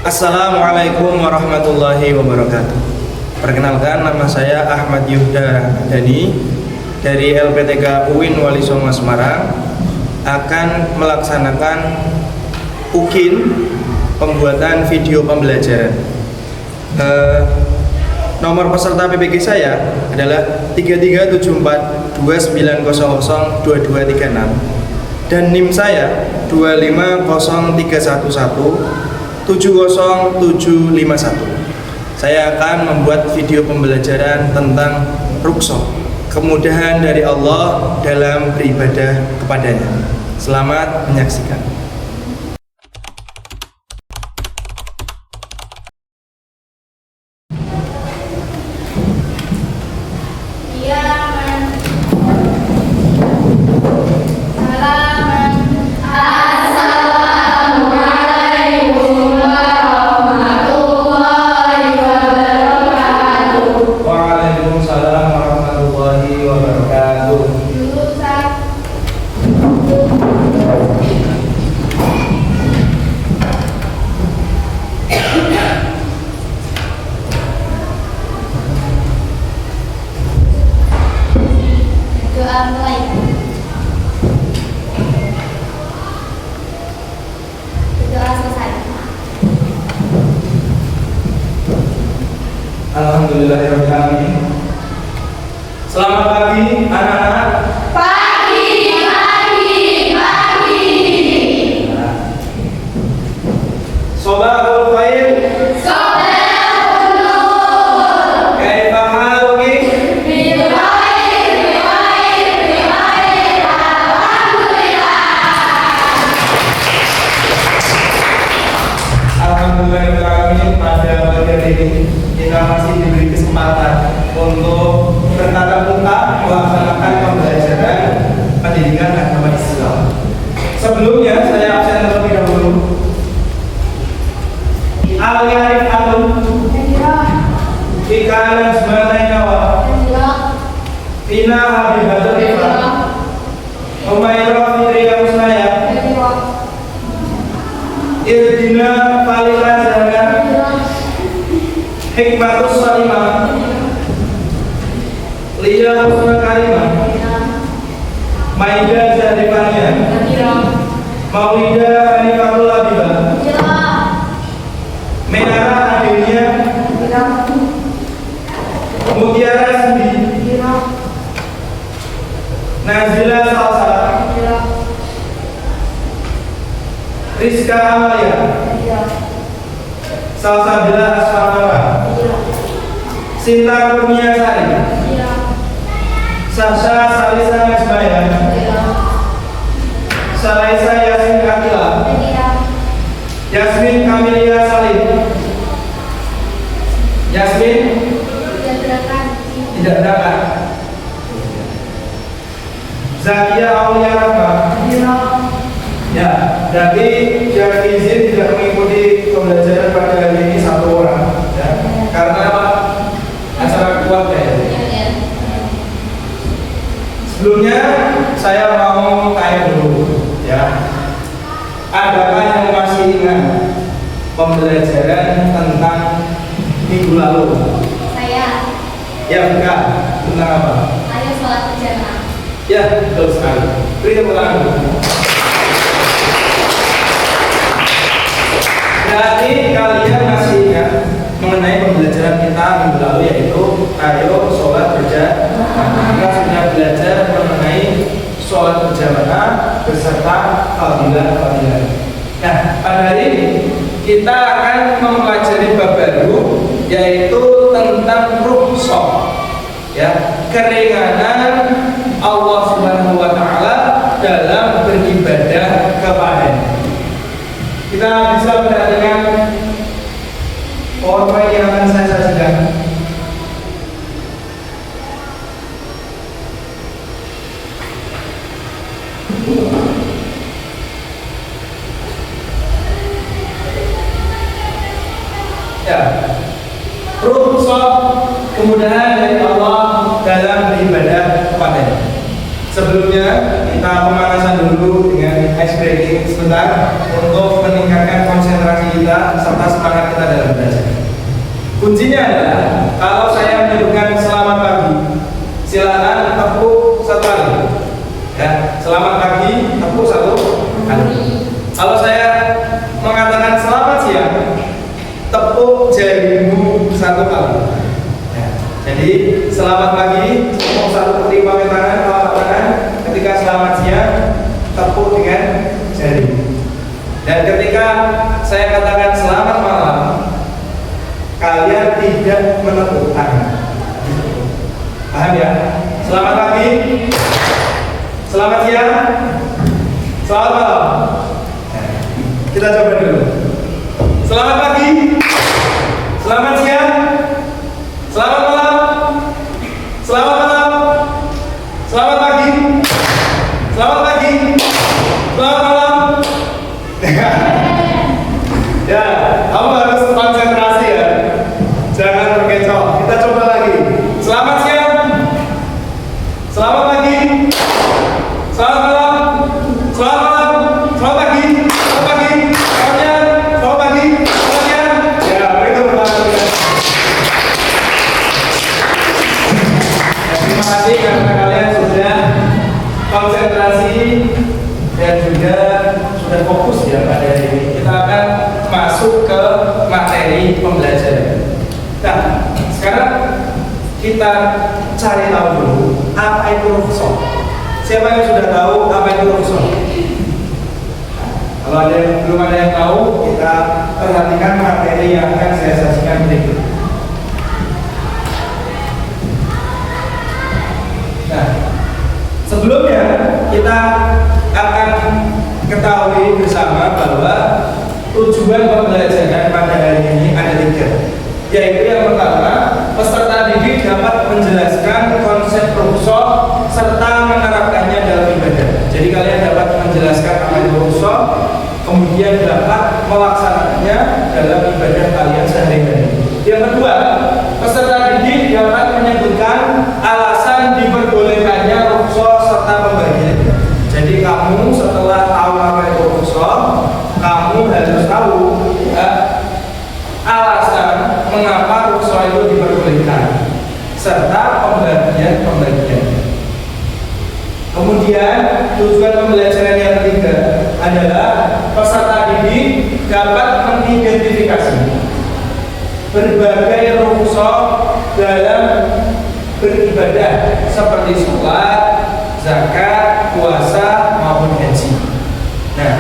Assalamualaikum warahmatullahi wabarakatuh. Perkenalkan, nama saya Ahmad Yuhda Dani dari LPTK UIN Wali Songo Semarang, akan melaksanakan UKIN pembuatan video pembelajaran. Nomor peserta PPG saya adalah 337429002236 dan NIM saya 25031170751. Saya akan membuat video pembelajaran tentang rukhsah, kemudahan dari Allah dalam beribadah kepadanya. Selamat menyaksikan. Alhamdulillahirrahmanirrahim. Selamat pagi anak-anak. Pagi. Sobahul khair. Kaifa haluki? Alhamdulillahirrahmanirrahim. Pada bagian ini kita masih diberi kesempatan untuk bertatap muka melaksanakan pembelajaran pendidikan agama Islam. Sebelumnya saya absen terlebih dahulu. Al-Yarif Atum Ikalan Semalainawa Fina Habibatul Ifa Umairah Fitriya Musnaya Irdina Falila Zakat Hikmatus Salimah Liya Husna Karimah Maida Zadifania Maulida Hanifatul Labibah Menara Adelia Mutiara Sindi Nazila Salsa Rizka Amalia Salsabila Asfamara Sinta Kurnia Sari Sasha Salisa Najmaya Salaisa Yasin Akila Yasmin Kamilia Salim Yasmin tidak datang. Zakia Aulia Rahma. Ya, jadi yang izin tidak mengikuti pembelajaran pada hari ini satu orang, ya, karena acara keluarga ya. Sebelumnya saya mau tanya dulu, ya, adakah yang masih ingat pembelajaran tentang minggu lalu? Saya. Ya, enggak. Tentang apa? Ayo sholat berjamaah. Ya, betul sekali. Beri tepuk tangan. Berarti kalian masih ingat mengenai pembelajaran kita minggu lalu, yaitu ayo sholat berjamaah. Kita sudah belajar mengenai sholat berjamaah beserta fadilah-fadilah. Nah, pada hari ini kita akan mempelajari bab baru, yaitu tentang rukhsah, ya, keringanan Allah Subhanahu wa taala dalam beribadah kepadanya. Kita bisa perhatikan PowerPoint yang akan saya sajikan. Ya, rukhsah, kemudahan dari Allah dalam beribadah kepadanya. Sebelumnya kita pemanasan dulu dengan ice breaking sebentar untuk meningkatkan konsentrasi kita serta semangat kita dalam belajar. Kuncinya adalah kalau saya menyebutkan selamat pagi, silakan tepuk satu kali. Ya, selamat pagi, tepuk satu kali. Kalau saya mengatakan selamat siang, tepuk jarimu satu kali. Ya, jadi selamat pagi, tepuk satu kali pakai tangan, telapak tangan. Ketika selamat siang, tepuk dengan jari. Dan ketika saya katakan selamat malam, kalian tidak menepuk tangan. Paham ya? Selamat pagi, selamat siang, selamat malam. Kita coba dulu. Selamat pagi, selamat siang, selamat malam, selamat malam, selamat pagi, selamat pagi, selamat malam. Ya, kamu harus konsentrasi ya. Jangan berkecoh. Kita coba lagi. Selamat siang, selamat pagi, selamat malam, selamat malam, selamat pagi, selamat pagi, selamat siang, selamat pagi, selamat siang. Ya, begitu berlangsung. Terima kasih karena kalian sudah konsentrasi dan juga sudah fokus ya pada hari ini. Kita akan masuk ke materi pembelajaran. Nah, sekarang kita cari tahu dulu apa itu rukhsah. Siapa yang sudah tahu apa itu rukhsah? Kalau ada yang belum ada yang tahu, kita perhatikan materi yang akan saya sajikan berikut. Nah, sebelumnya kita akan ketahui bersama bahwa tujuan pembelajaran pada hari ini ada 3, yaitu yang pertama, peserta didik dapat menjelaskan konsep rukhsah serta menerapkannya dalam ibadah. Jadi kalian dapat menjelaskan apa itu rukhsah, kemudian dapat melaksanakannya dalam ibadah kalian sehari-hari. Yang kedua, peserta didik dapat menyebutkan alasan diperbolehkannya rukhsah serta pembagiannya. Jadi kamu setelah tahu apa itu rukhsah, kamu harus tahu alasan mengapa rukhsah itu diperbolehkan serta pembagian. Kemudian tujuan pembelajaran yang ketiga adalah peserta didik dapat mengidentifikasi berbagai rukhsah dalam beribadah seperti sholat, zakat, puasa maupun haji. Nah,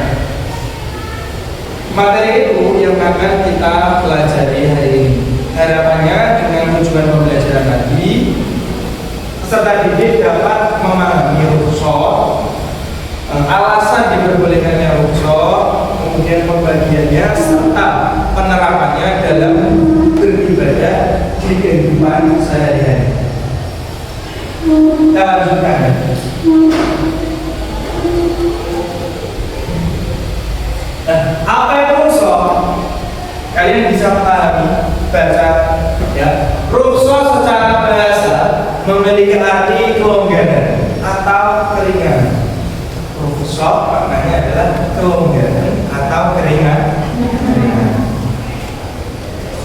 materi itu yang akan kita pelajari hari ini. Harapannya dengan tujuan pembelajaran tadi, peserta didik dapat memahami rukhsah, alasan diperbolehkannya rukhsah, kemudian pembagiannya serta penerapannya dalam beribadah di kehidupan sehari-hari. Kita lanjutkan. Nah, apa itu rukhsah? Kalian bisa pahami, baca ya. Rukhsah secara bahasa memiliki arti kelonggaran atau keringanan. Rukhsah maknanya adalah kelonggaran atau keringanan.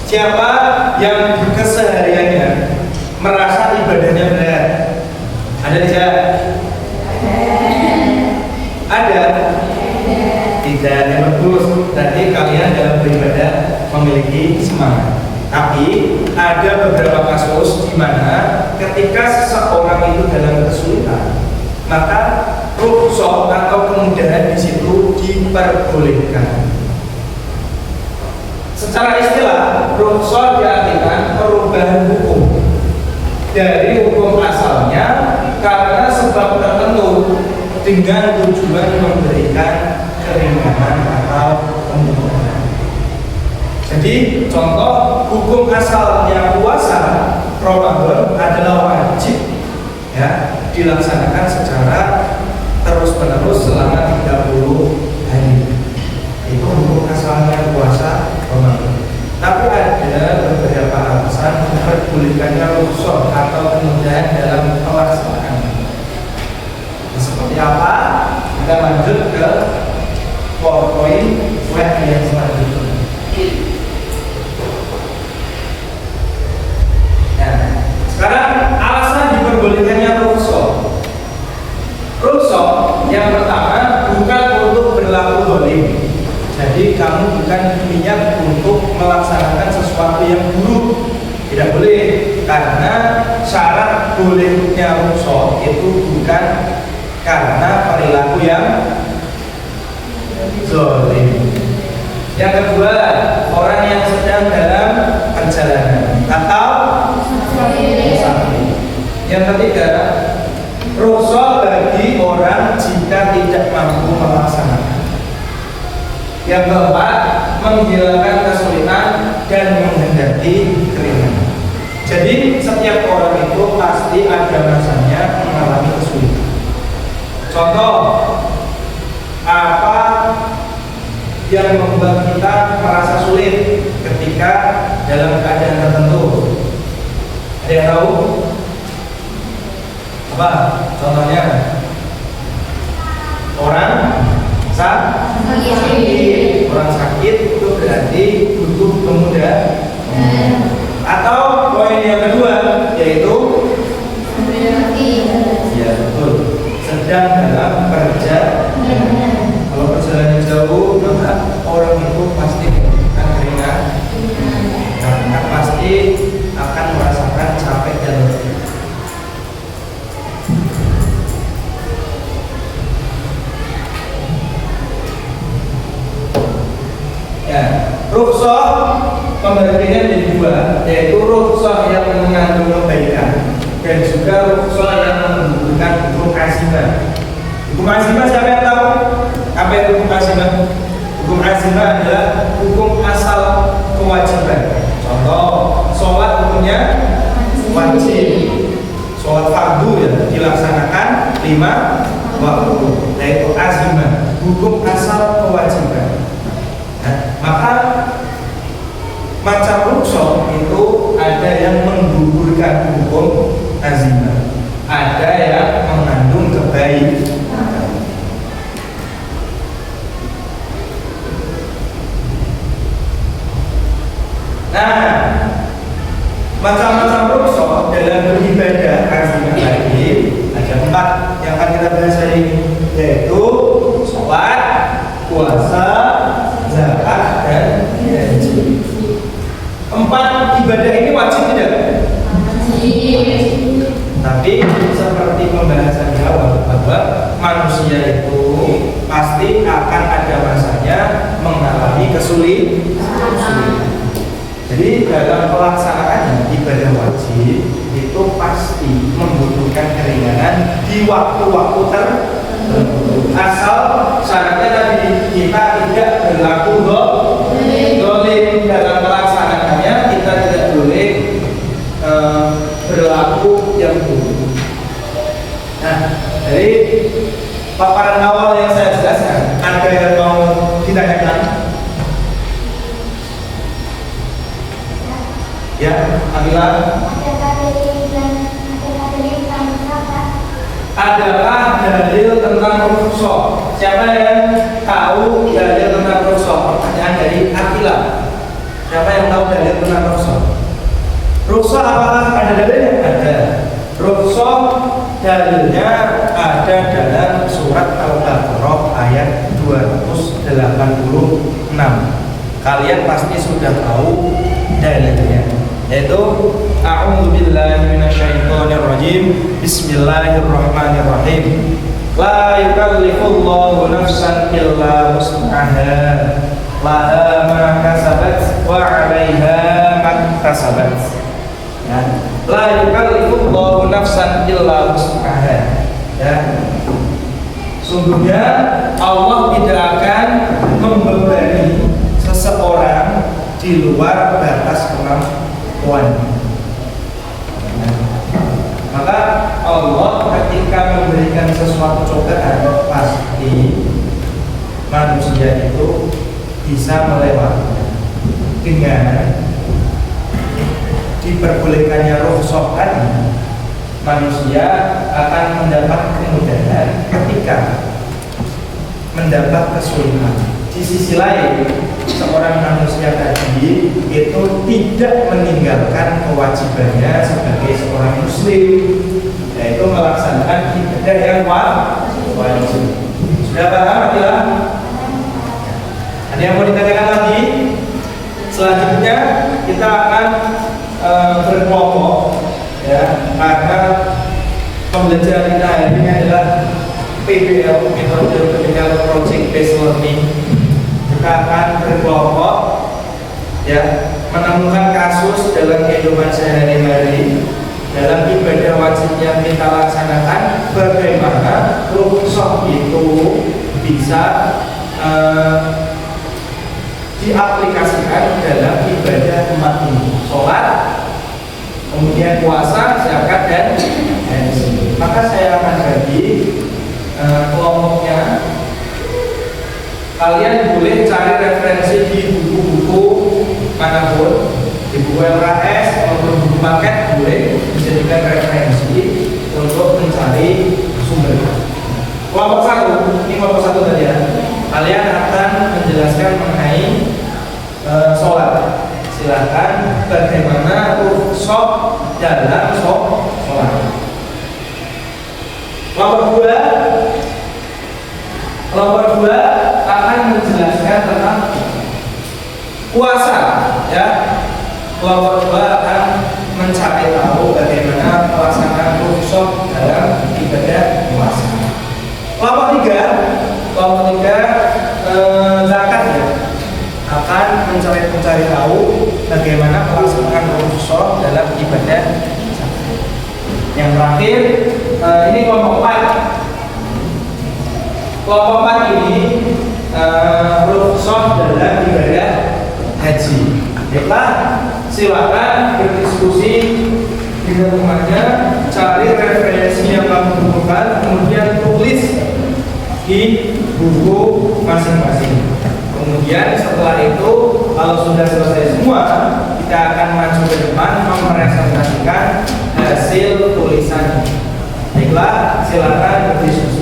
Siapa yang kesehariannya merasa ibadahnya berat? Ada tidak? Ada? Tidak, yang bagus. Berarti kalian dalam beribadah memiliki semangat. Tapi ada beberapa kasus di mana ketika seseorang itu dalam kesulitan, maka rukhsah atau kemudahan di situ diperbolehkan. Secara istilah, rukhsah diartikan perubahan hukum dari hukum asalnya karena sebab tertentu dengan tujuan memberikan keringanan atau kemudahan. Jadi contoh hukum asalnya puasa Ramadan adalah wajib ya dilaksanakan secara terus-menerus selama 30 hari. Itu hukum asalnya puasa Ramadan. Tapi ada beberapa alasan diperbolehkannya rukhsah atau kemudahan dalam pelaksanaan. Seperti apa? Kita lanjut ke Yang pertama, bukan untuk berlaku zalim. Jadi kamu bukan niat untuk melaksanakan sesuatu yang buruk. Tidak boleh, karena syarat bolehnya rukhsah itu bukan karena perilaku yang zalim. Yang kedua, orang yang sedang dalam perjalanan atau musafir. Yang ketiga, rukhsah bagi orang jika tidak mampu melaksanakan. Yang keempat, menghilangkan kesulitan dan menghendaki keringanan. Jadi setiap orang itu pasti ada masanya mengalami kesulitan. Contoh, apa yang membuat kita merasa sulit ketika dalam keadaan tertentu? Ada yang tahu? Apa? Contohnya, orang sakit. Orang sakit itu berarti butuh kemudahan. Atau poin yang kedua yaitu ya betul, sedang dalam perjalanan. Kalau perjalanan jauh, maka orang itu pasti akan keringat, karena pasti akan merasakan capek dan letih. Ya, rukhsah pembagiannya jadi dua, yaitu rukhsah yang mengandung kebaikan dan juga rukhsah yang menunjukkan hukum azimah. Hukum azimah siapa yang tahu? Apa itu hukum azimah? Hukum azimah adalah hukum asal kewajiban. Contoh, sholat hukumnya wajib. Sholat fardu ya dilaksanakan 5 waktu, yaitu azimah, hukum asal kewajiban. Nah, maka macam rukhsah itu ada yang menggugurkan hukum azimah, ada yang mengandung kebaikan. Nah, macam-macam rukhsah dalam beribadah azimah lagi ada 4 yang akan kita bahas hari ini, yaitu sholat, puasa, zakat, dan haji. 4 ibadah ini wajib tidak? Wajib. Tapi seperti pembahasan di awal bahwa manusia itu pasti akan ada masanya mengalami kesulitan. Jadi dalam pelaksanaannya ibadah wajib itu pasti membutuhkan keringanan di waktu-waktu tertentu. Asal syaratnya tadi kita tidak berlaku zalim dalam pelaksanaannya, kita tidak boleh berlaku yang buruk. Nah, dari paparan awal yang saya jelaskan, ada yang mau ditanyakan? Ya, Amila. Adakah dalil tentang rukhsah? Siapa yang tahu dalil tentang rukhsah? Pertanyaan dari Akila. Siapa yang tahu dalil tentang rukhsah? Rukhsah apakah ada dalilnya? Ada. Rukhsah dalilnya ada dalam surat Al-Baqarah ayat 286. Kalian pasti sudah tahu dalilnya, yaitu a'udzubillahi minasyaitonirrajim, bismillahirrahmanirrahim, la yukallifullahu nafsan illa wus'aha, laha ma kasabat wa 'alaiha ma kasabat. Ya, la yukallifullahu nafsan illa wus'aha. Ya, sungguhnya Allah tidak akan membebani seseorang di luar batas kemampuan. Maka Allah ketika memberikan sesuatu cobaan, pasti manusia itu bisa melewati dengan diperbolehkannya rukhsah tadi. Manusia akan mendapat kemudahan ketika mendapat kesulitan. Di sisi lain, seorang manusia tadi itu tidak meninggalkan kewajibannya sebagai seorang muslim, yaitu melaksanakan ibadah yang wajib. Sudah paham, Atila? Ada yang mau ditanyakan lagi? Selanjutnya kita akan berkelompok, ya, karena pembelajaran kita hari ini adalah PBL, metode Clinical Project Based Learning. Kita akan berkelompok, ya, menemukan kasus dalam kehidupan sehari-hari, dalam ibadah wajib yang kita laksanakan, bagaimana rukhsah itu bisa diaplikasikan dalam ibadah umat ini, sholat, kemudian puasa, zakat, dan haji. Maka saya akan bagi kelompoknya. Kalian boleh cari referensi di buku-buku manapun, di buku LKS maupun buku paket, boleh dijadikan referensi untuk mencari sumber. Kelompok satu, ini kelompok satu tadi ya. Kalian akan menjelaskan mengenai sholat. Silakan bagaimana rukhsah dalam sholat. Kelompok dua akan menjelaskan tentang puasa, ya. Kelompok dua akan mencari tahu bagaimana pelaksanaan rukhsah dalam ibadah puasa. Kelompok tiga zakat, ya, akan mencari tahu bagaimana pelaksanaan rukhsah dalam ibadah zakat. Yang terakhir, ini kelompok 4. Kelompok 4 ini rukhsah dalam ibadah haji. Baiklah, silakan berdiskusi dengan temannya, cari referensi yang kamu butuhkan, kemudian tulis di buku masing-masing. Kemudian setelah itu, kalau sudah selesai semua, kita akan maju ke depan mempresentasikan hasil tulisan. Baiklah, silakan berdiskusi.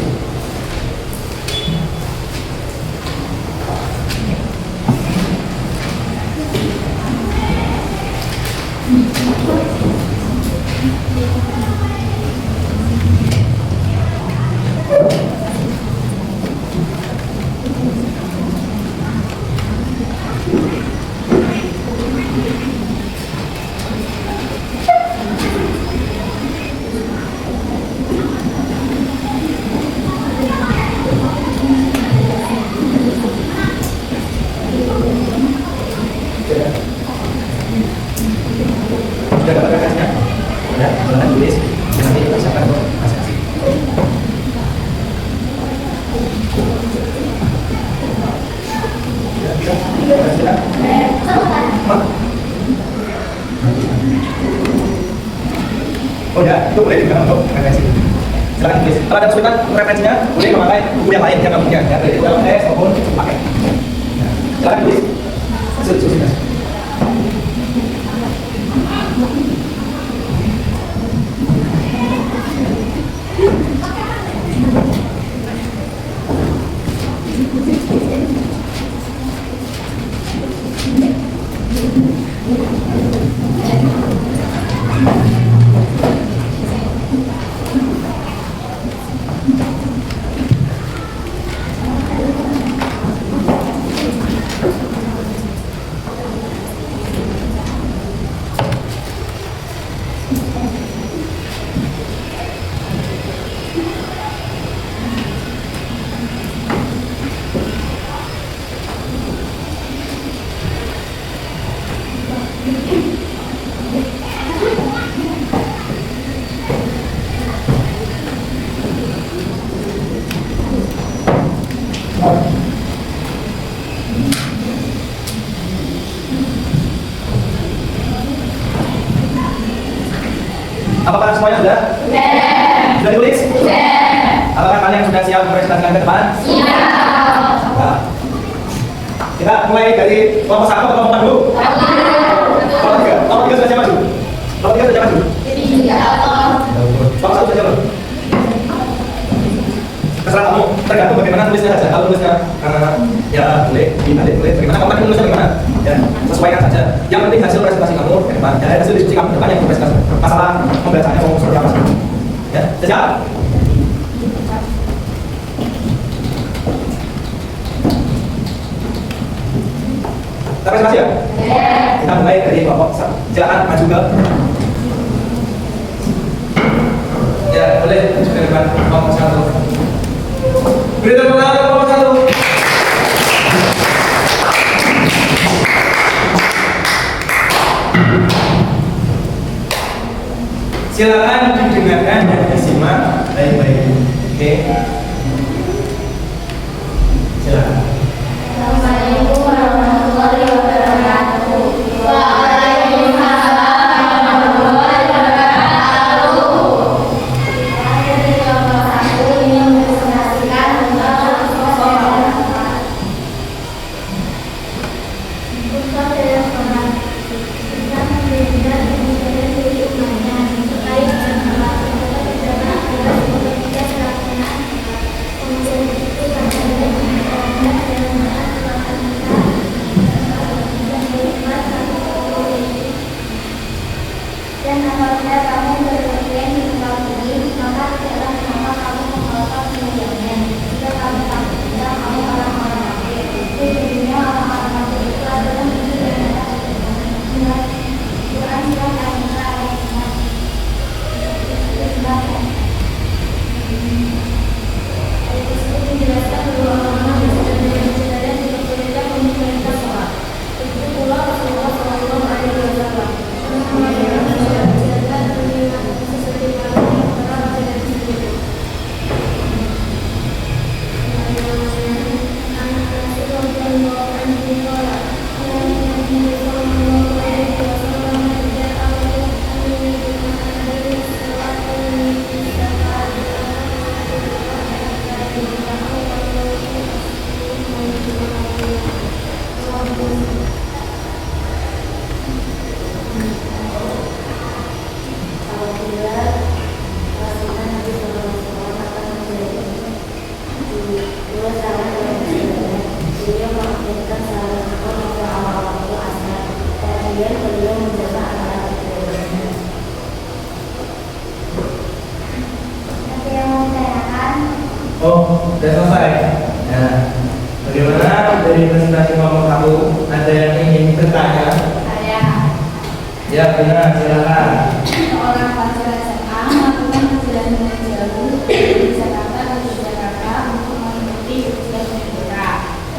Oh ya, itu boleh juga untuk referensi. Silakan tulis. Kalau ada kesulitan referensinya, boleh memakai buku yang lain yang kamu punya, ya, dari LKS maupun pakai. Silakan tulis. Sudah. Apakah semuanya sudah? Sudah ditulis? Apakah kalian sudah siap mempresentasikan ke depan? Siap. Nah, kita mulai dari kelompok 1 atau kelompok 4 dulu? Kelompok 3 sudah siap maju? Kelompok 3 sudah siap maju? Kelompok 1 sudah siap maju? Terserah kamu, tergantung bagaimana tulisnya saja. Kalau tulisnya ya boleh, boleh. Bagaimana kamu tadi tulisnya bagaimana? Ya, sesuaikan saja. Yang penting hasil presentasi kamu ke depan. Ya, hasil diskusi kamu ke depan yang presentasi. Masalah pembacanya mau seperti apa? Ya, siap. Sampai spasi ya? Kita mulai dari kelompok silakan maju ke. Ya, boleh maju ke depan kelompok 1. Beri tepuk tangan untuk kelompok 1. Silakan didengarkan dan disimak baik-baik. Oke. Silakan. Assalamualaikum warahmatullahi wabarakatuh. Waalaikumsalam warahmatullahi wabarakatuh. Saya dari kelompok 1 ingin mempresentasikan tentang sosial. Usaha dalam sekolah bisa memberikan pembelajaran dari umatnya terkait dengan hal pidana adalah ketika pelaksanaan pembelajaran itu pada dan apabila kamu berpergian di tempat ini, maka tidaklah mengapa kamu menghalalkan kemudiannya. Jika kamu takut tidak kamu orang-orang kafir. Di dunia orang-orang kafir itu adalah musuh dan adalah Quran surat An-Nisa ayat 6. Ayat tersebut menjelaskan bahwa orang-orang bersedar dan diperbolehkan untuk perintah sholat. Begitu pula Rasulullah Shallallahu Alaihi Wasallam. Oh, sudah selesai. Nah, bagaimana dari presentasi kelompok 1? Ada yang ingin bertanya? Ada. Ya, benar. Silakan. Seorang pelajar SMA melakukan perjalanan jauh dari Jakarta ke Yogyakarta untuk mengikuti ujian UTBK.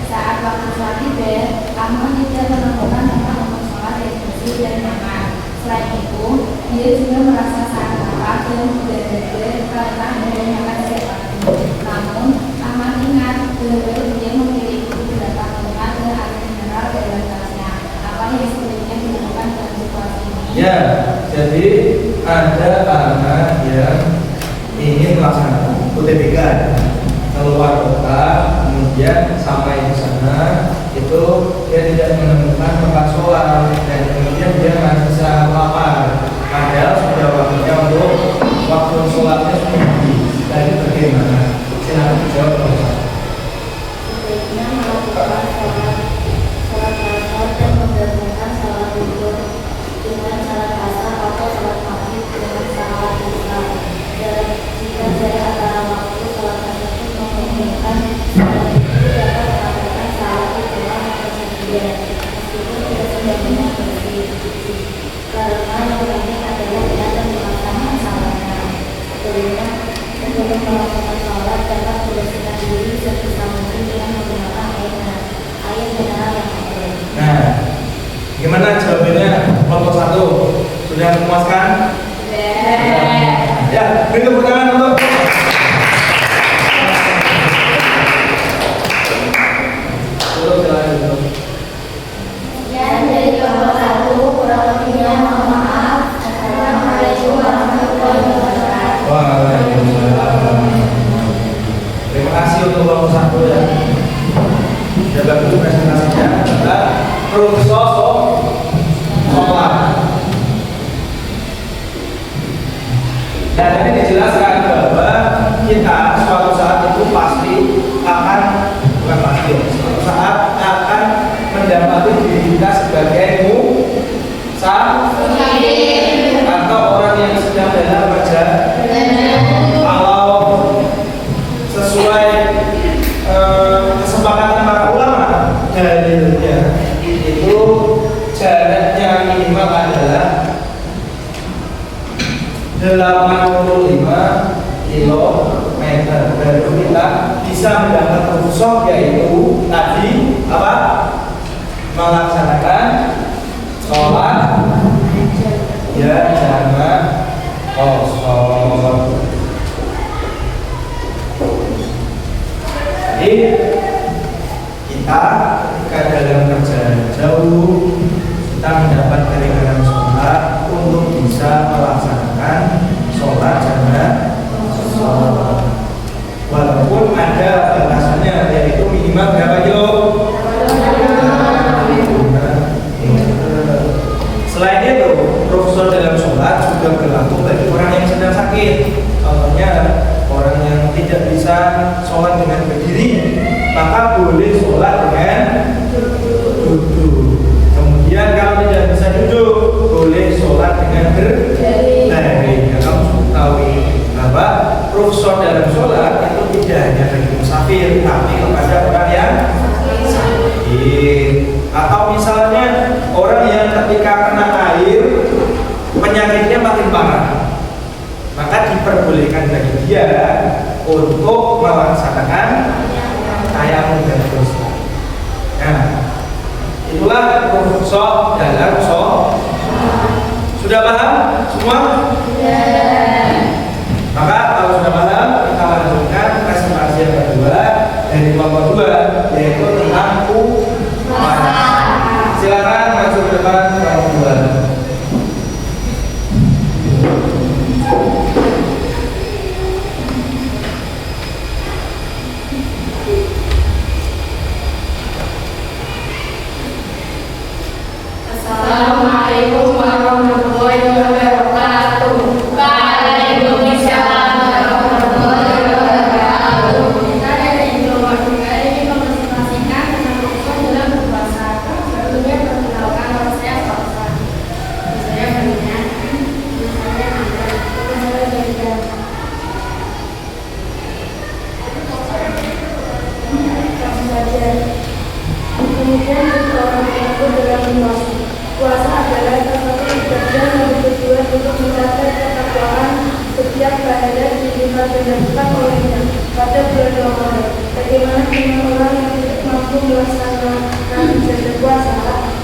Saat waktu sholat tiba, kamu tidak menemukan tempat untuk sholat yang bersih dan nyaman. Selain itu, dia juga merasa sangat lapar dan berdebar karena adanya kesiapan. Namun, aman ingat bahwa dia memiliki beberapa minuman dan air mineral dalam tasnya. Apa yang sebaiknya dilakukan dalam situasi ini? Ya, jadi ada anak yang ingin melaksanakan UTBK keluar kota, kemudian sampai di sana itu dia tidak menemukan tempat sholat dan kemudian dia merasa lapar. Padahal sudah waktunya untuk waktu sholatnya sudah habis. Tadi bagaimana? Silakan dijawab Pak. Sebaiknya melakukan sholat asar dan menggabungkan sholat zuhur dengan sholat asar atau sholat maghrib dengan sholat isya. Dan jika jarak antara waktu sholat tersebut memungkinkan, sholat itu dapat melakukan sholat ulang atau sendirian, meskipun tidak semuanya bersih. Karena yang penting adalah kita melaksanakan sholatnya. Sebelum melakukan sholat dapat membersihkan diri sebisa mungkin dengan menggunakan air mineral yang ada. Nah, gimana jawabannya kelompok 1? Sudah memuaskan? Ya, beri tepuk tangan untuk Sekian dari kelompok 1, kurang lebihnya mohon maaf. Assalamualaikum warahmatullahi wabarakatuh. Waalaikumsalam. Terima kasih untuk kelompok 1 ya. Sudah bagus presentasinya tentang proses sholat. Dan tadi dijelaskan bahwa kita suatu saat itu pasti akan bukan pasti, suatu saat akan mendapati diri kita sebagai musafir atau orang yang sedang dalam perjalanan. Kalau sesuai kesepakatan para ulama dalilnya itu km. Baru kita bisa mendapat rukhsah, yaitu tadi apa? Melaksanakan sholat ya jamak kosong. Jadi kita ketika dalam perjalanan jauh kita mendapat keringanan sholat untuk bisa melaksanakan sholat jamak kosong. Walaupun ada batasannya, yaitu minimal berapa kilo? Selain itu, rukhsah dalam sholat juga berlaku bagi orang yang sedang sakit. Contohnya orang yang tidak bisa sholat dengan berdiri, maka boleh sholat dengan duduk. Kemudian kalau tidak bisa duduk, boleh sholat dengan berbaring. Ya, kamu tahu bahwa rukhsah dalam sholat itu tidak hanya bagi musafir, tapi kepada orang yang sakit. Atau misalnya orang yang ketika kena air penyakitnya makin parah, maka diperbolehkan bagi dia untuk melaksanakan tayamum dan puasa. Nah, itulah rukhsah dalam sholat. Sudah paham semua? Maka kalau sudah paham, kita lanjutkan presentasi yang kedua dari kelompok 2, yaitu tentang puasa. Silakan masuk ke depan kelompok 2. Assalamualaikum warahmatullahi wabarakatuh. Waalaikumsalam warahmatullahi wabarakatuh. Kita dari kelompok 2 ini mempresentasikan tentang rukhsah dalam berpuasa. Sebelumnya perkenalkan nama saya Salsa. Saya Karina. Saya Anda. Saya Beda. Kemudian orang itu dalam puasa. Puasa adalah satu ibadah yang bertujuan untuk mencapai ketakwaan setiap bahaya yang dilakukan olehnya pada bulan Ramadan. Bagaimana dengan orang yang tidak mampu melaksanakan ibadah puasa?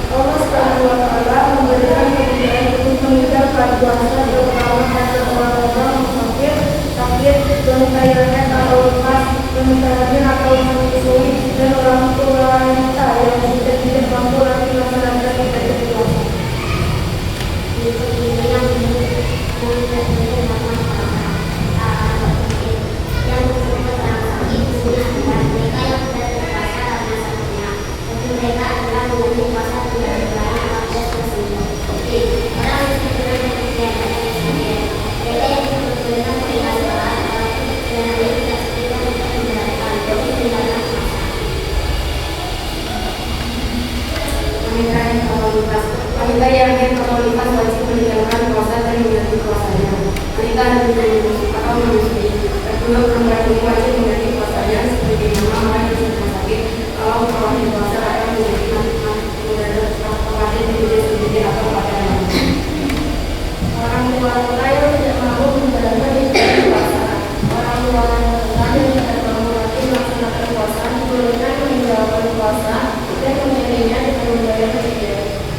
Allah Subhanahu wa Ta'ala memberikan kemudahan untuk meninggalkan puasa, terutama pada orang-orang musafir, sakit, wanita yang haid atau lepas, wanita hamil atau menyusui, dan orang tua wanita yang tidak mampu lagi melaksanakan ibadah puasa. Wanita yang haid atau nifas wajib meninggalkan puasa dan mengganti puasanya. Wanita hamil atau menyusui. Kedua, perempuan ini wajib mengganti puasanya sebagaimana orang yang sedang sakit. Kalau mengawali puasa akan menjadi khawatir diri sendiri atau pada lain. Orang tua wanita yang tidak mampu menjalankan ibadah puasa. Orang tua wanita yang tidak mampu lagi melaksanakan puasa dibolehkan meninggalkan puasa dan menggantinya dengan membayar fidyah.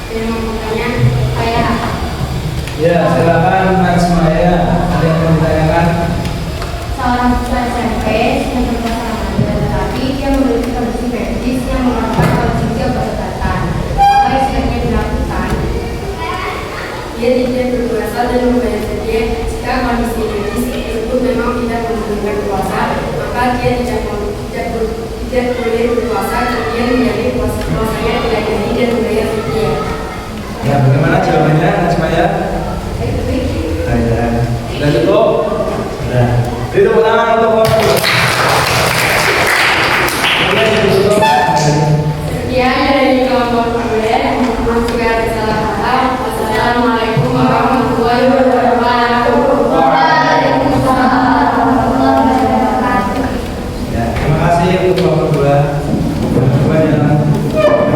Yang membutuhkannya saya. Ya, silakan Mas Maya. Ada yang mau ditanyakan? Seorang siswa SMP sedang berpuasa Ramadan, tetapi dia memiliki kondisi medis yang memerlukan konsumsi obat-obatan. Apa yang sebaiknya dilakukan? Dia tidak berpuasa dan membayar fidyah. Jika kondisi medis tersebut memang tidak memungkinkan puasa, maka dia tidak boleh berpuasa. Kemudian menjadi puasanya tidak jadi dan membayar fidyah. Ya, bagaimana jawabannya, Mas Maya? Sudah cukup? Sudah. Beri tepuk tangan untuk kelompok. Sekian dari kelompok 2. Mohon jika ada salah paham. Wassalamualaikum warahmatullahi wabarakatuh. Waalaikumsalam warahmatullahi wabarakatuh. Ya, terima kasih untuk kelompok 2. Kelompok yang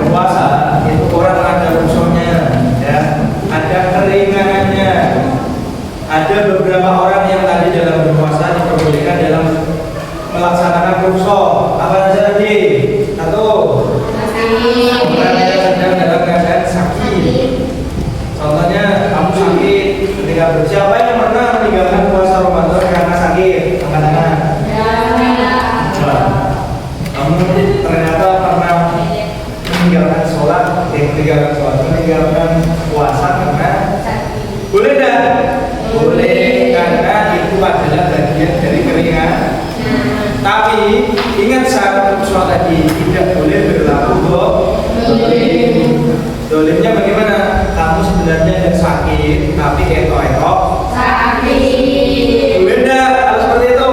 berpuasa itu orang ada rukhsahnya, ya, ada keringanannya, ada Ada beberapa orang yang tadi dalam berpuasa diperbolehkan dalam melaksanakan rukso. Apa saja tadi? Satu, orang yang sedang dalam keadaan sakit. Contohnya kamu sakit ketika siapa yang pernah meninggalkan puasa Ramadan karena sakit? Angkat tangan. Kamu ternyata pernah meninggalkan meninggalkan puasa karena boleh dah? Boleh, karena itu adalah bagian dari keringan. Tapi ingat syarat puasa tadi tidak boleh berlaku dolimnya bagaimana? Kamu sebenarnya yang sakit, tapi ketok-ketok sakit. Boleh dah kalau seperti itu?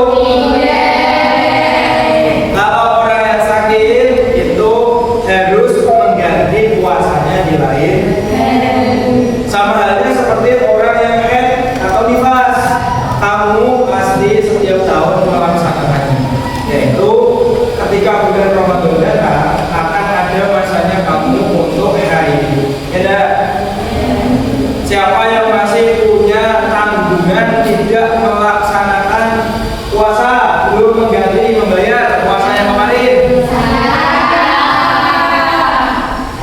Kalau orang yang sakit itu harus mengganti puasanya di lain. Sama halnya seperti orang yang haid atau nifas, kamu pasti setiap tahun melaksanakannya. Yaitu ketika bulan Ramadan datang akan ada masanya kamu untuk haid. Ya, siapa yang masih punya tanggungan tidak melaksanakan puasa belum mengganti membayar puasa yang kemarin?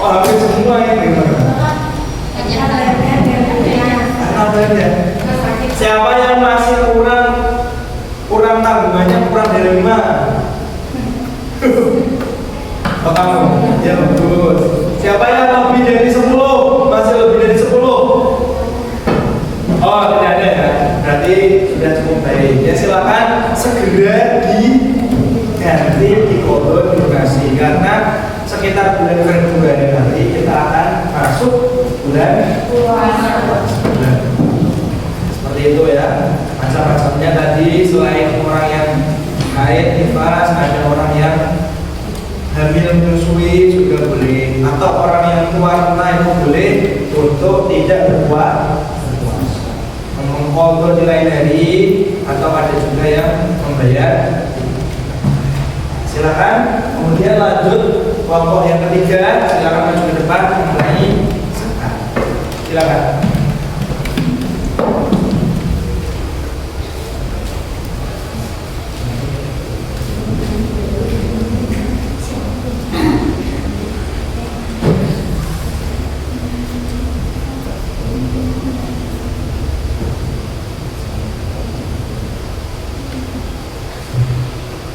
Oh, hampir semua ini. Siapa yang masih kurang tanggungannya kurang dari 5? Oh, kamu? Ya, bagus. Siapa yang lebih dari 10? Masih lebih dari 10? Oh, tidak ada ya. Berarti sudah cukup baik. Ya, silakan segera diganti di kodon durasi karena sekitar bulan Februari nanti kita akan masuk bulan puasa. Seperti itu ya. Macam-macamnya tadi selain orang yang haid, nifas, ada orang yang hamil menyusui juga boleh, atau orang yang warna itu boleh untuk tidak berpuasa, mengkodok di lain hari, atau ada juga yang membayar. Silakan. Kemudian lanjut kelompok yang ketiga, silakan maju ke depan mengenai zakat. Silakan.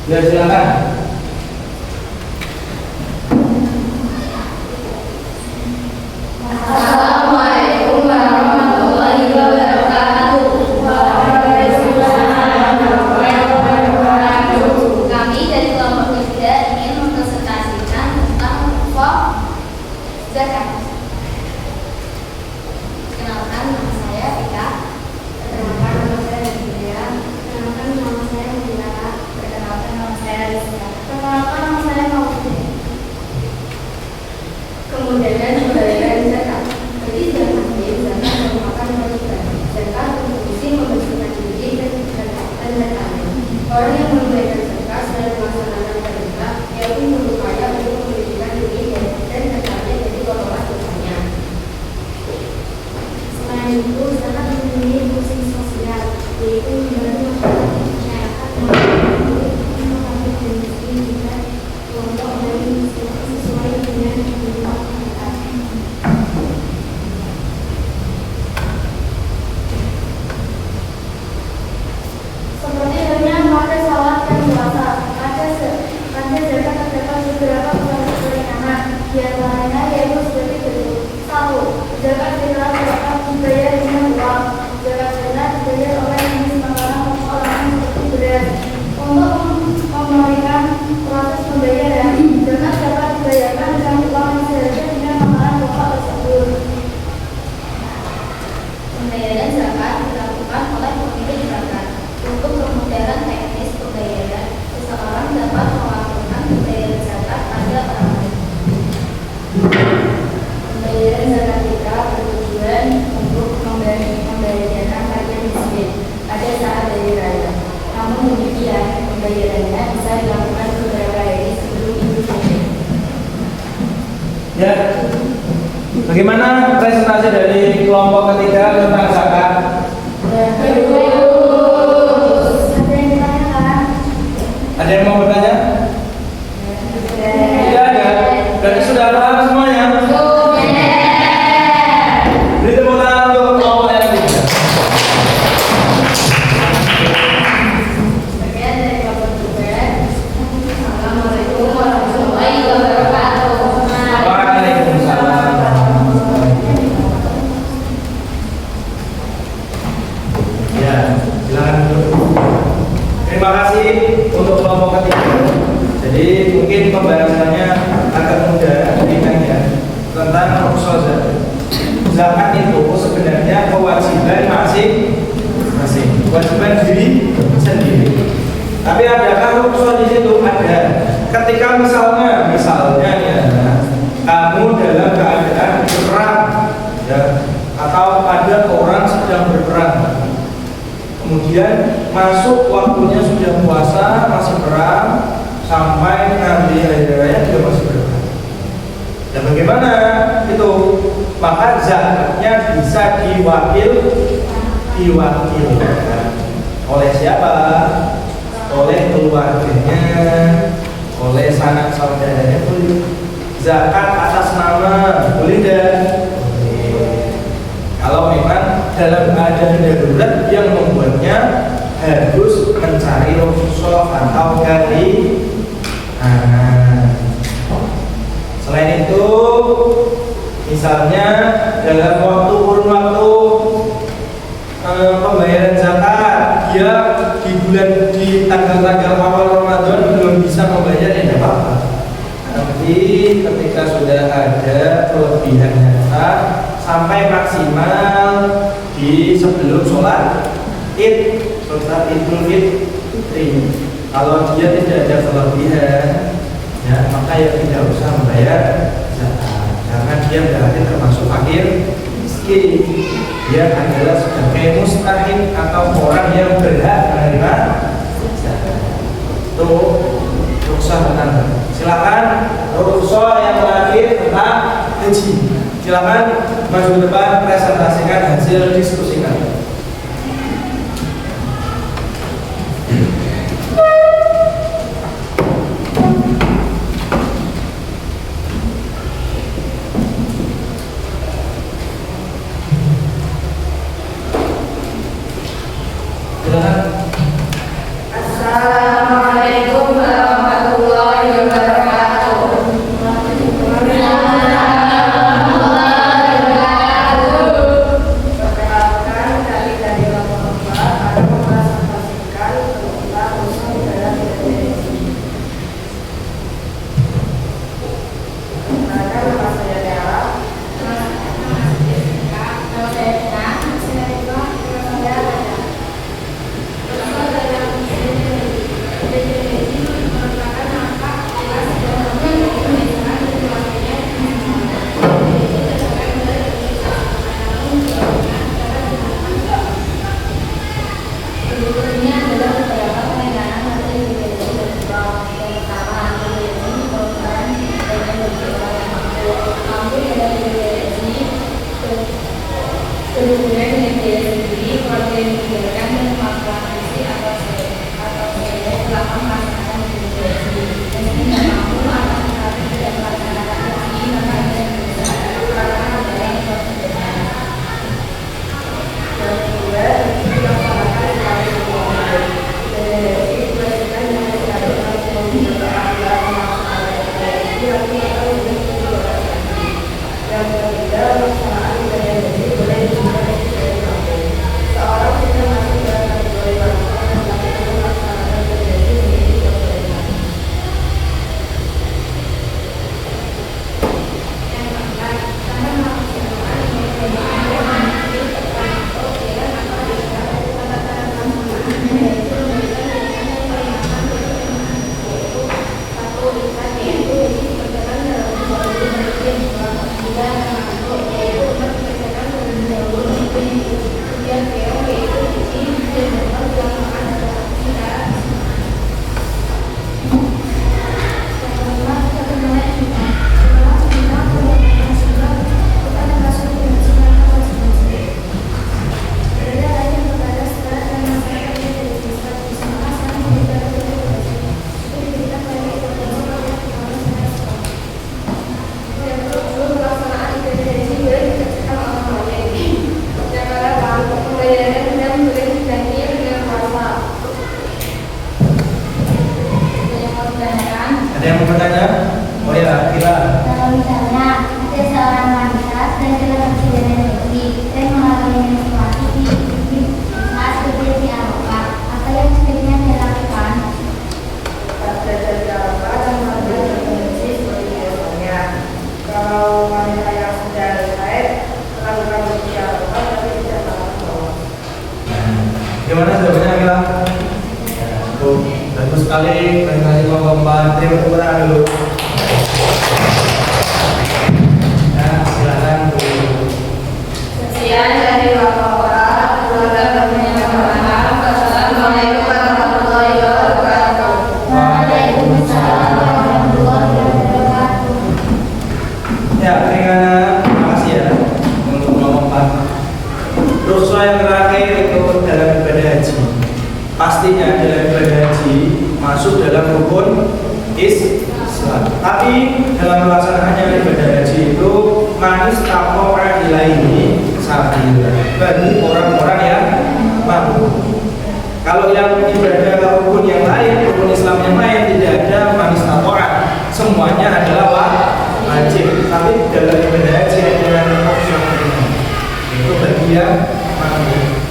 Ya, silakan. Assalamualaikum warahmatullahi wabarakatuh. Kami dari kelompok 3 ingin mempresentasikan tentang pokok zakat. Kenalkan, nama saya Vika. Perkenalkan, nama saya Julia. Perkenalkan, nama saya Mutiara. Perkenalkan, nama saya Rizka. Perkenalkan, nama saya Maudy. Kemudian pembayaran zakat. Bagi zakat zakat merupakan kewajiban. Zakat berfungsi membersihkan diri dan harta. Orang yang membayar zakat sedang melaksanakan perintah, ia pun berupaya untuk membersihkan diri dan hartanya dari kotoran dosanya. Selain itu, zakat memiliki fungsi sosial, yaitu membantu masyarakat mencapai dan miskin juga kelompok dari miskin sesuai dengan kebutuhan masyarakat. Seperti halnya pada salat dan puasa, pada zakat terdapat beberapa peringanan, di antaranya yaitu seperti berikut. 1. Zakat fitrah dapat dibayar dengan uang. Zakat fitrah dibayar oleh jenis makanan orang seperti beras. Untuk memberikan proses pembayaran, zakat dapat dibayarkan dengan uang yang seharusnya dengan makanan pokok tersebut. Pembayaran zakat dilakukan oleh pemilik zakat. Untuk kemudahan teknis pembayaran, seseorang dapat melakukan pembayaran zakat pada orang lain. Pembayaran zakat fitrah bertujuan untuk membahagiakan rakyat miskin pada saat hari raya. Namun demikian, pembayarannya bisa dilakukan beberapa hari sebelum Idul Fitri. Ya. Bagaimana presentasi dari kelompok ketiga tentang zakat? Bagus. mungkin pembahasannya agak mudah ringan tentang rukhsah zakat. Zakat itu sebenarnya kewajiban masing-masing, kewajiban diri sendiri. Tapi adakah rukhsah di situ? Ada. Ketika misalnya ya, kamu dalam keadaan berperang, ya, atau ada orang sedang berperang, kemudian masuk waktunya sudah puasa, masih perang, sampai nanti hari raya juga masih berperang. Dan bagaimana itu? Maka zakatnya bisa diwakilkan oleh siapa? Oleh keluarganya, oleh sanak saudaranya boleh. Zakat atas nama boleh dan kalau memang dalam keadaan darurat yang membuatnya harus mencari rukhsah atau selain itu, misalnya dalam kurun waktu pembayaran zakat, dia di tanggal-tanggal awal Ramadan belum bisa membayar, ya tidak apa-apa. Nanti ketika sudah ada kelebihan harta sampai maksimal di sebelum sholat Idul Fitri, kalau dia tidak ada kelebihan, ya, maka ya tidak usah membayar zakat, karena dia berarti termasuk fakir miskin. Dia adalah sebagai mustahik atau orang yang berhak menerima zakat. Itu rukhsah tentang. Silakan rukhsah yang terakhir tentang haji. Silakan maju ke depan, presentasikan hasil diskusi kami. Assalamualaikum warahmatullahi wabarakatuh. Perkenalkan, kami dari Lomba akan mempresentasikan tentang usul dalam definisi. Perkenalkan, nama saya Dela. Kemudian dengan biaya sendiri, keluarga yang diberikan dan kemampuan fisik atau saya telah melaksanakan haji. Meski tidak mampu atau tetapi tidak melaksanakan haji, maka ada yang bisa karena ada yang berbeda. Yang kedua, dilaksanakan melalui hubungan. Dan dari kewajiban yang dilakukan sebelum berangkat melaksanakan haji, atau yang ketiga, pelaksanaan ibadah haji boleh dilakukan seorang sudah masuk dalam kategori wanita yang melakukan pelaksanaan ibadah haji menjadi kewajiban. Yang keempat, cara melaksanakan ibadah haji termasuk dengan atau tidak melakukan pelaksanaan yaitu memberikan peringatan yaitu satu lisan yaitu dikerjakan dalam dua bulan dan masuk yaitu memperkerjakan terlebih dahulu kemudian keong yaitu cuci dan membuat pelaksanaan adalah secara Ada yang mau bertanya? Oh ya, Kila. Kalau misalnya ada seorang wanita sedang dalam perjalanan haji dan mengalami menstruasi di saat berada di Arafah, apa yang sebaiknya dilakukan? berada di Arafah dan mengambil sekali barangkali Bapak terima tepuk tangan dulu. Ya, silakan Bu. Sekian dari Bapak-bapak, keluarga kami yang berbahagia. Assalamualaikum warahmatullahi wabarakatuh. Waalaikumsalam warahmatullahi wabarakatuh. Ya, terima kasih ya untuk Bapak. Terus yang terakhir itu dalam ibadah haji. Pastinya dalam ibadah haji masuk dalam rukun Islam. Tapi dalam melaksanakannya ibadah haji itu manis tanpa orang ilahi sabil bagi orang-orang yang mampu. Kalau yang ibadah rukun yang lain, rukun Islam yang lain tidak ada manis tanpa semuanya adalah wajib. Tapi dalam ibadah haji ada opsional itu bagi yang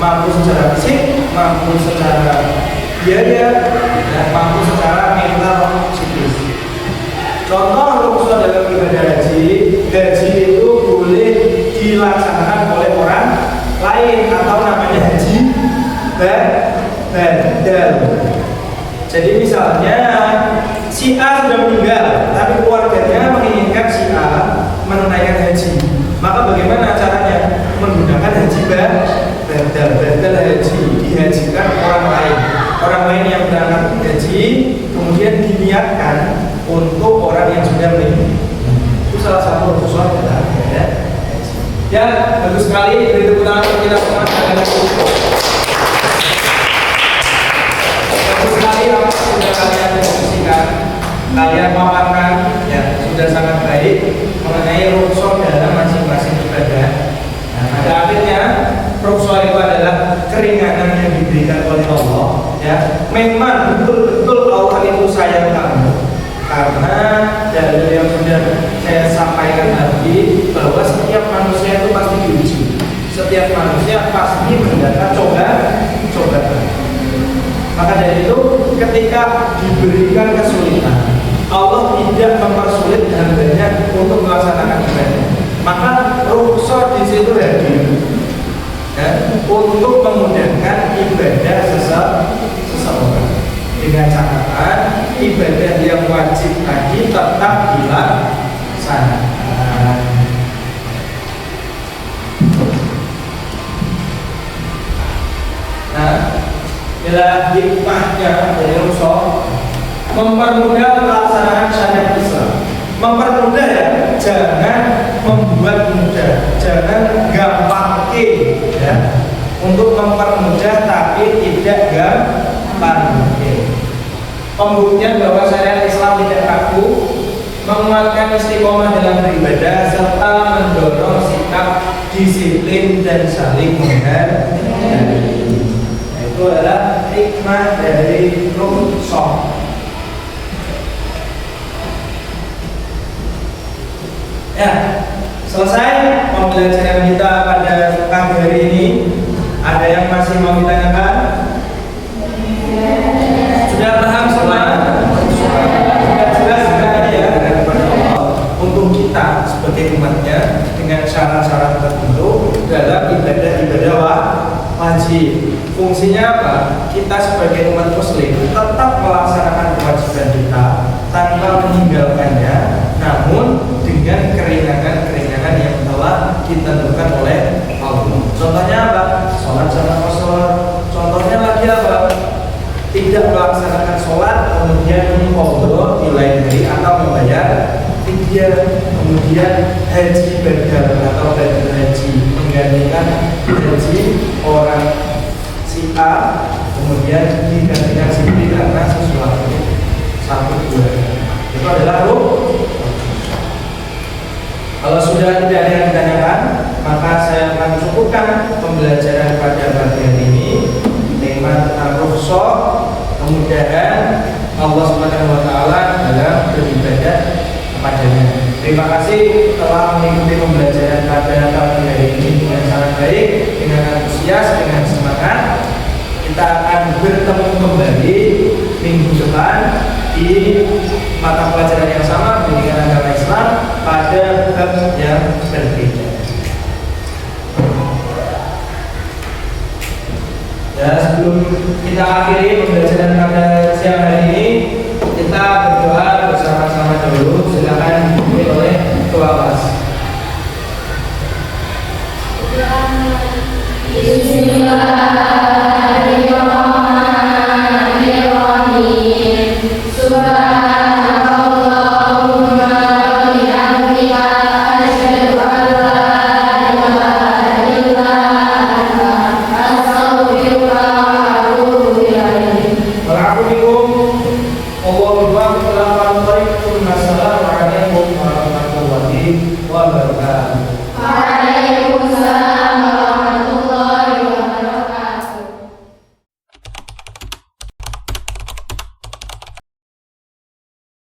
mampu secara fisik, mampu secara biaya, dan mampu secara mental psikis. Contoh rukun dalam ibadah haji itu boleh dilaksanakan oleh orang lain atau namanya haji badal. Jadi misalnya si A sudah meninggal, tapi keluarganya menginginkan si A menunaikan haji. Maka bagaimana caranya? Menggunakan haji badal haji, dihajikan orang lain yang berangkat haji, kemudian diniatkan untuk orang yang sudah meninggal. Itu salah satu usul dalam ibadah haji. Ya, bagus sekali. Beri tepuk tangan untuk kita semua. Bagus sekali apa yang sudah kalian diskusikan, kalian paparkan, ya sudah sangat baik mengenai usul dalam masing-masing ibadah. Nah, pada akhirnya rukhsah itu adalah keringanan yang diberikan oleh Allah. Ya, memang betul-betul Allah itu sayang kamu, karena dari yang sudah saya sampaikan tadi bahwa setiap manusia itu pasti diuji, setiap manusia pasti mendapat cobaan. Maka dari itu ketika diberikan kesulitan, Allah tidak mempersulit hambanya untuk melaksanakan ibadah. Maka rukhsah di situ hadir, ya, untuk memudahkan ibadah seseorang dengan catatan ibadah yang wajib tadi tetap dilaksanakan. Nah, inilah hikmahnya dari rukhsah, mempermudah pelaksanaan syariat Islam. Mempermudah ya, jangan membuat mudah, jangan gampangke ya. Untuk mempermudah tapi tidak gampangke. Pembuktian bahwa syariat Islam tidak kaku, menguatkan istiqomah dalam beribadah serta mendorong sikap disiplin dan saling menghargai. Itu adalah hikmah dari rukhsah. Ya, selesai pembelajaran kita pada pagi hari ini. Ada yang masih mau ditanyakan? Sudah paham semua? Sudah jelas sekali ya kepada Allah untuk kita sebagai umatnya dengan syarat-syarat tertentu dalam ibadah-ibadah wajib. Fungsinya apa? Kita sebagai umat muslim tetap melaksanakan kewajiban kita tanpa meninggalkannya, namun dengan keringanan-keringanan yang telah ditentukan oleh Allah. Contohnya apa? Sholat sama qasar. Contohnya lagi apa? Tidak melaksanakan sholat kemudian mengqadha di lain hari atau membayar fidyah. Kemudian haji badal atau badal haji, menggantikan haji orang si A kemudian digantikan si B karena sesuatu satu dua. Itu adalah kalau sudah tidak ada yang ditanyakan, maka saya akan cukupkan pembelajaran pada pagi hari ini. Tema tentang rukhsah, kemudahan Allah Subhanahu wa taala dalam beribadah kepadanya. Terima kasih telah mengikuti pembelajaran pada pagi hari ini dengan sangat baik, dengan antusias, dengan semangat. Kita akan bertemu kembali minggu depan di mata pelajaran yang sama, pendidikan agama Islam, pada bab yang berbeda. Ya, sebelum kita akhiri pembelajaran pada siang hari ini, kita berdoa bersama-sama dulu. Silakan dipimpin oleh ketua kelas. Bismillahirrahmanirrahim. Subhanakallahumma wa bihamdika asyhadu an la ilaha illa anta astaghfiruka wa atubu ilaik. Assalamualaikum warahmatullahi wabarakatuh. Waalaikumsalam.